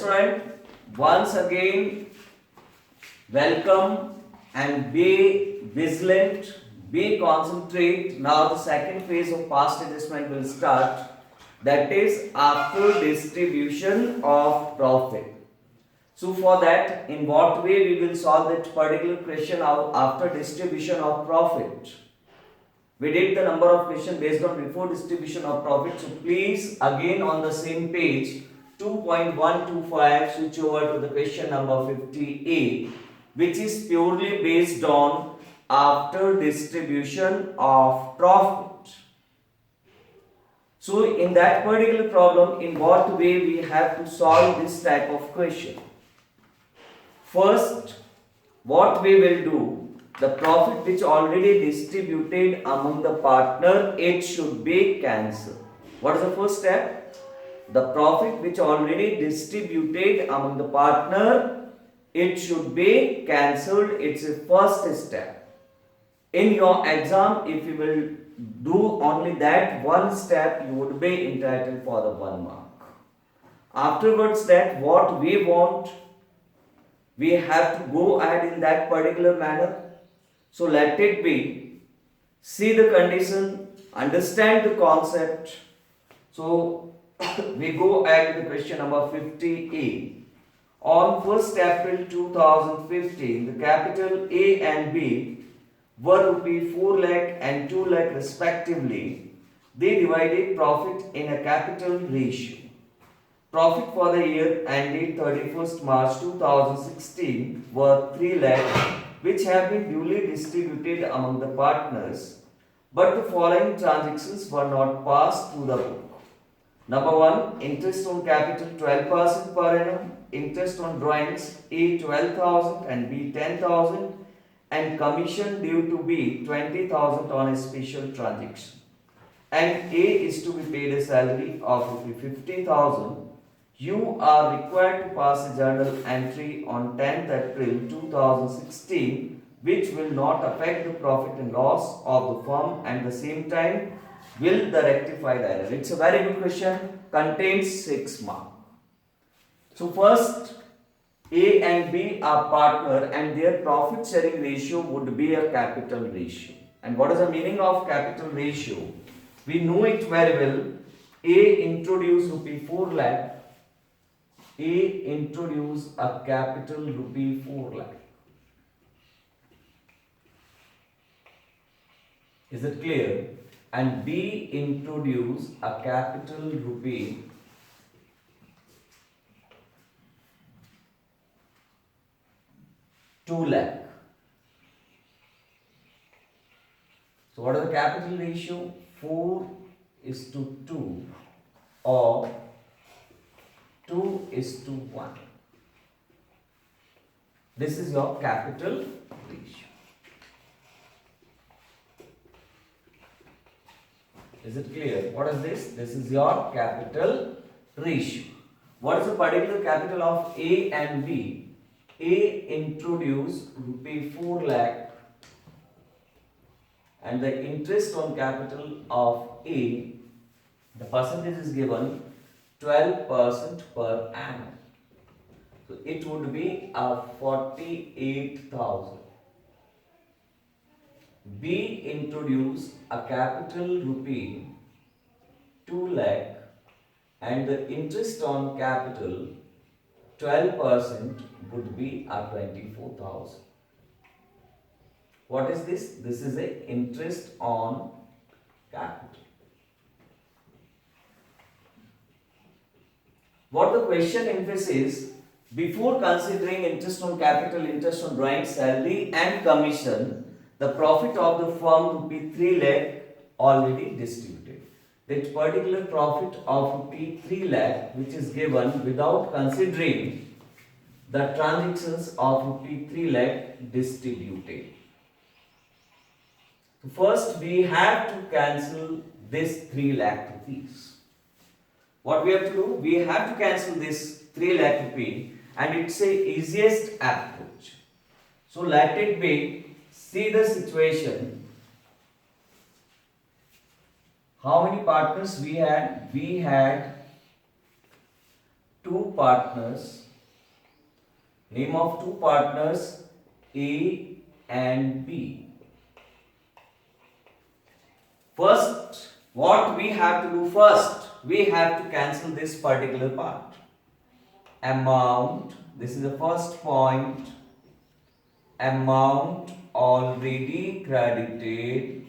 student, once again welcome and be vigilant, be concentrate. Now the second phase of past adjustment will start, that is after distribution of profit. So for that, in what way we will solve that particular question after distribution of profit? We did the number of questions based on before distribution of profit. So please again on the same page 2.125 switch over to the question number 50A, which is purely based on after distribution of profit. So in that particular problem, in what way we have to solve this type of question? First, what we will do, the profit which already distributed among the partner, it should be cancelled. What is the first step? The profit which already distributed among the partner, it should be cancelled. It's a first step. In your exam, if you will do only that one step, you would be entitled for the 1 mark. Afterwards, that what we want, we have to go ahead in that particular manner. So let it be, see the condition, understand the concept. So we go ahead with the question number 50A. On 1st April 2015, the capital A and B were rupee 4 lakh and 2 lakh respectively. They divided profit in a capital ratio. Profit for the year ended 31st March 2016 were 3 lakh, which have been duly distributed among the partners, but the following transactions were not passed through the book. Number 1, interest on capital 12% per annum, interest on drawings A 12,000 and B 10,000, and commission due to B 20,000 on a special transaction. And A is to be paid a salary of 50,000. You are required to pass a journal entry on 10th April 2016, which will not affect the profit and loss of the firm, and at the same time will the rectified error. It's a very good question, contains 6 marks. So first, A and B are partner and their profit sharing ratio would be a capital ratio. And what is the meaning of capital ratio? We know it very well. A introduced rupee 4 lakh. A introduce a capital rupee 4 lakh. Is it clear? And B introduce a capital rupee 2 lakh. So what is the capital ratio? 4:2 or 2:1. This is your capital ratio. Is it clear? What is this? This is your capital ratio. What is the particular capital of A and B? A introduced rupee 4 lakh and the interest on capital of A, the percentage is given 12% per annum. So it would be a 48,000. B introduced a capital rupee 2 lakh and the interest on capital 12% would be a 24,000. What is this? This is a interest on capital. What the question emphasizes, before considering interest on capital, interest on drawing, salary and commission, the profit of the firm rupee 3 lakh already distributed. That particular profit of rupee 3 lakh which is given without considering the transactions of rupee 3 lakh distributed. So first we have to cancel this 3 lakh rupees. What we have to do? We have to cancel this 3 lakh rupee, and it's the easiest approach. So let it be, see the situation. How many partners we had? We had two partners, name of two partners A and B. First, what we have to do first? We have to cancel this particular part. Amount, this is the first point, amount already credited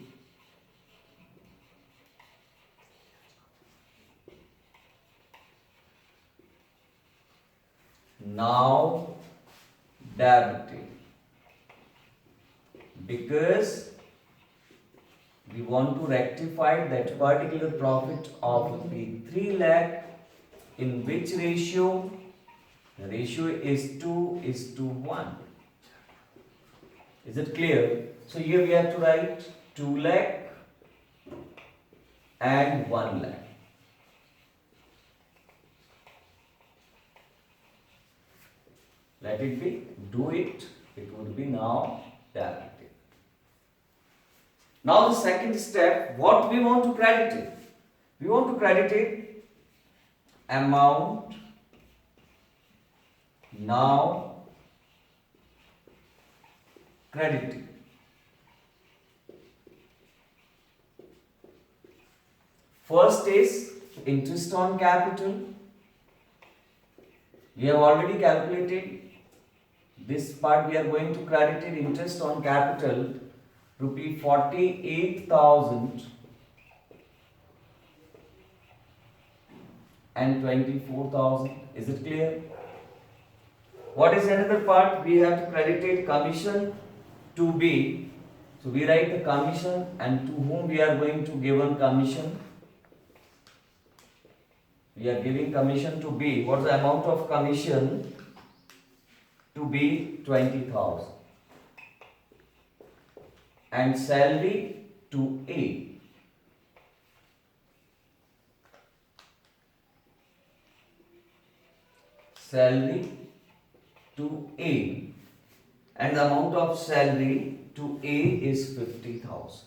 now debited, because we want to rectify that particular profit of rupees 3 lakh in which ratio? The ratio is 2:1. Is it clear? So here we have to write 2 lakh and 1 lakh. Let it be, do it, it would be now debited. Now the second step, what we want to credit it? We want to credit it amount now credited. First is interest on capital. We have already calculated this part. We are going to credit it interest on capital rupee 48,000 and 24,000. Is it clear? What is another part? We have to credit it commission to B. So we write the commission, and to whom we are going to give on commission? We are giving commission to B. What is the amount of commission to B? 20,000. And salary to A. Salary to A. And the amount of salary to A is 50,000.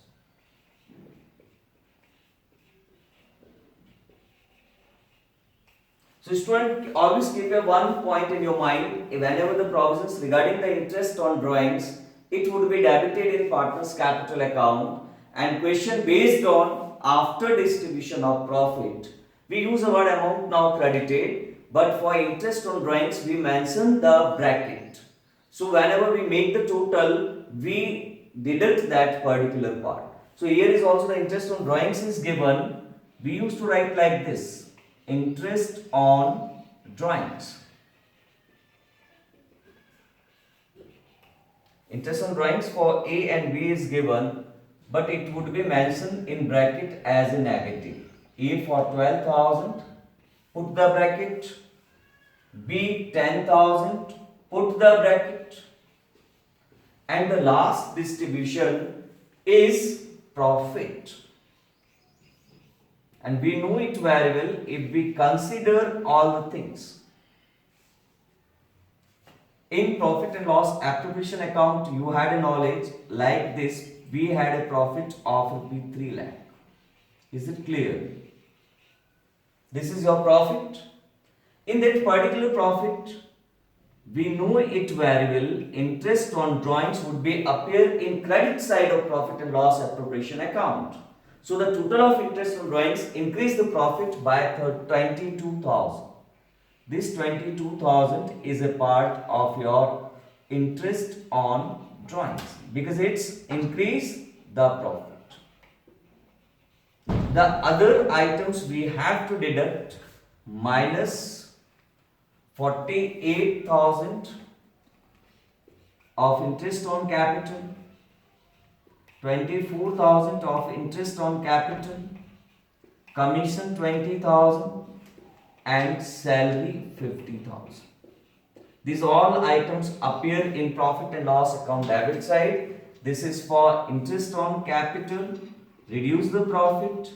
So student, always keep a one point in your mind. Whenever the provisions regarding the interest on drawings, it would be debited in partner's capital account, and question based on after distribution of profit. We use the word amount now credited, but for interest on drawings we mention the bracket. So whenever we make the total, we deduct that particular part. So here is also the interest on drawings is given. We used to write like this. Interest on drawings. Interest on drawings for A and B is given, but it would be mentioned in bracket as a negative. A for 12,000, put the bracket. B 10,000, put the bracket. And the last distribution is profit. And we know it very well if we consider all the things. In profit and loss appropriation account, you had a knowledge like this. We had a profit of 3 lakh. Is it clear? This is your profit. In that particular profit, we know it very well. Interest on drawings would be appear in credit side of profit and loss appropriation account. So the total of interest on drawings increase the profit by 22,000. This 22,000 is a part of your interest on drawings because it's increase the profit. The other items we have to deduct minus 48,000 of interest on capital, 24,000 of interest on capital, commission 20,000 and salary 50,000. These all items appear in profit and loss account debit side. This is for interest on capital, reduce the profit.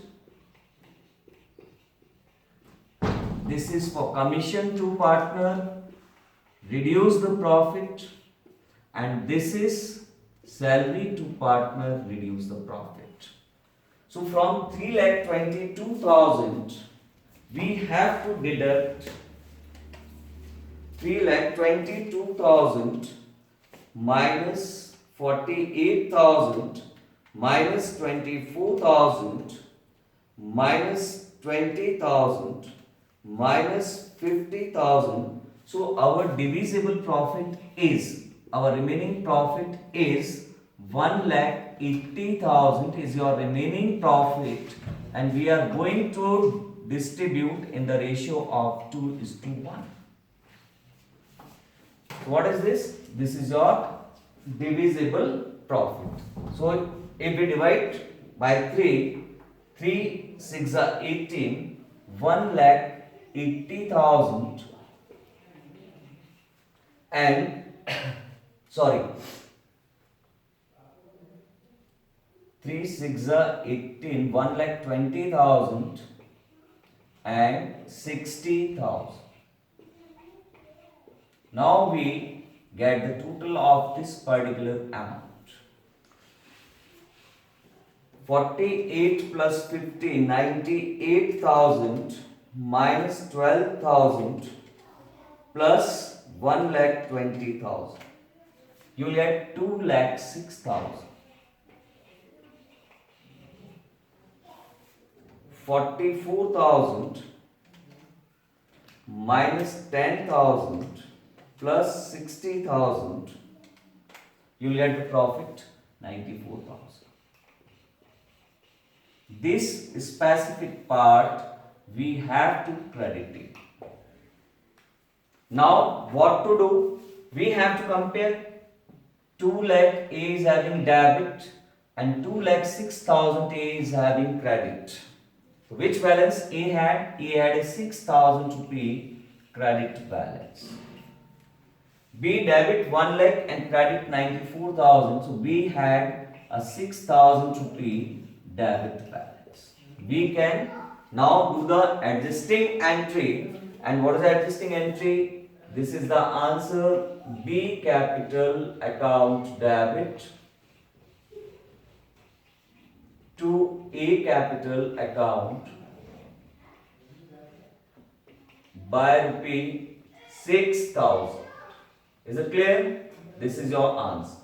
This is for commission to partner, reduce the profit, and this is salary to partner, reduce the profit. So from 3,22,000 we have to deduct 3,22,000 minus 48,000 minus 24,000 minus 20,000 minus 50,000. So our divisible profit is, our remaining profit is 1,80,000 is your remaining profit, and we are going to distribute in the ratio of 2:1. What is this? This is your divisible profit. So if we divide by 3, 3 6 are 18, 1,80,000 and sorry, 3 6 are 18, 1,20,000 and 60,000. Now we get the total of this particular amount. 48 plus 50, 98,000 minus 12,000 plus 1,20,000. You will get 2,06,000. 44,000 minus 10,000 plus 60,000, you will get the profit 94,000. This specific part we have to credit it. Now what to do? We have to compare 2 lakh A is having debit and 2,06,000 A is having credit. Which balance A had? A had a 6,000 rupee credit balance. B debit 1 lakh and credit 94,000. So B had a 6,000 rupee debit balance. We can now do the adjusting entry. And what is the adjusting entry? This is the answer. B capital account debit to A capital account by rupee 6,000. Is it clear? This is your answer.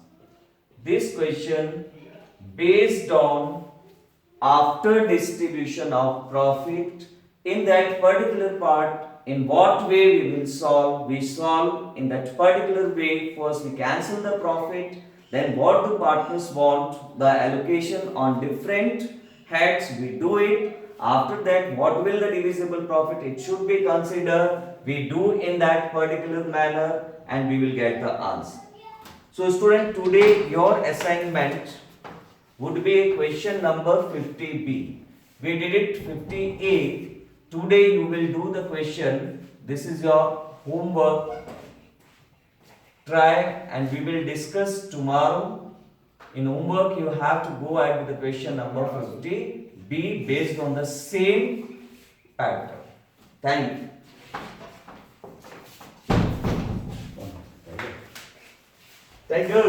This question based on after distribution of profit in that particular part, in what way we will solve? We solve in that particular way. First we cancel the profit. Then what do partners want? The allocation on different heads, we do it. After that, what will the divisible profit? It should be considered. We do in that particular manner and we will get the answer. So student, today your assignment would be question number 50B. We did it 50A. Today you will do the question. This is your homework. Try and we will discuss tomorrow. In homework you have to go ahead with the question number 50B based on the same pattern. Thank you. Thank you.